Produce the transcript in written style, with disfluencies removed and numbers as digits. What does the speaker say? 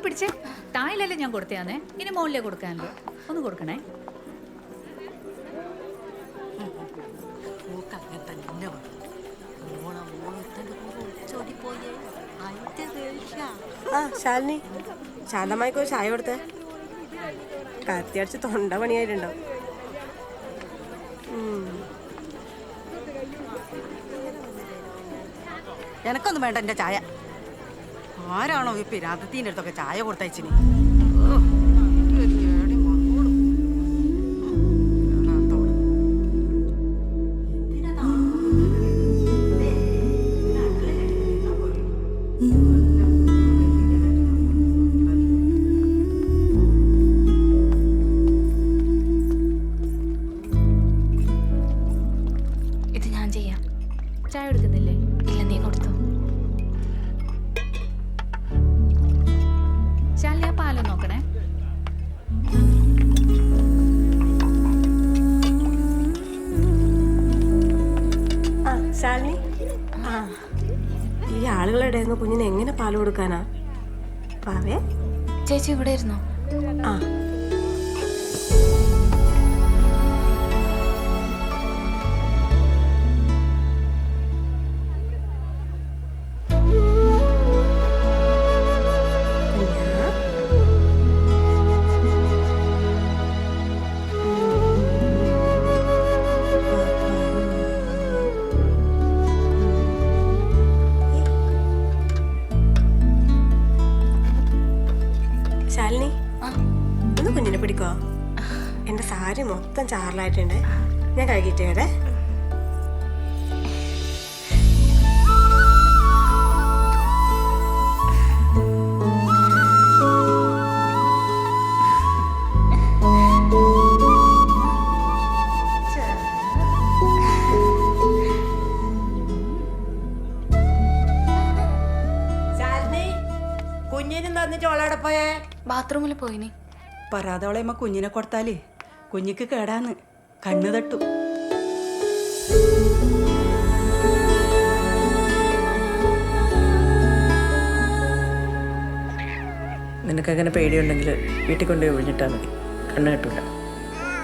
പിടിച്ചേ തായിലല്ലേ ഞാൻ കൊടുത്തയാന്നേ ഇനി മോളിലേ കൊടുക്കാനുള്ളൂ ഒന്ന് കൊടുക്കണേ ആ ശാലിനി ശാന്തമായിക്കോ ചായ കൊടുത്തേ കത്തിയടിച്ച് തൊണ്ട പണിയായിട്ടുണ്ടോ എനക്കൊന്നും വേണ്ട എൻ്റെ ചായ ആരാണോ ഈ പിരാതത്തീൻ്റെ അടുത്തൊക്കെ ചായ കൊടുത്തയച്ചിനി ഇത് ഞാൻ ചെയ്യാം ചായ എടുക്കുന്നില്ലേ ഇല്ല നീ കൊടുത്തു ശാലിനി ആ പാലം നോക്കണേ ആ ശാലിനി ആ ഈ ആളുകളുടെ കുഞ്ഞിന് എങ്ങനെ പാല് കൊടുക്കാനാ പാവേ ചേച്ചി ഇവിടെ ഇരുന്നോ ആ ശാലിനി ഒന്ന് കുഞ്ഞിനെ പിടിക്കോ എന്റെ സാരി മൊത്തം ചാറലായിട്ടുണ്ട് ഞാൻ കഴുകിട്ടേടെ കുഞ്ഞിനും തന്നിട്ട് ഓളവിടെ പോയേ ബാത്റൂമിൽ പോയിനി പരാതോളയമ്മ കുഞ്ഞിനെ കൊടുത്താലേ കുഞ്ഞിക്ക് കേടാന്ന് കണ്ണു തട്ടു നിനക്കങ്ങനെ പേടിയുണ്ടെങ്കിൽ വീട്ടിൽ കൊണ്ടുപോയി ഒഴിഞ്ഞിട്ടാൽ മതി കണ്ണ് കെട്ടൂല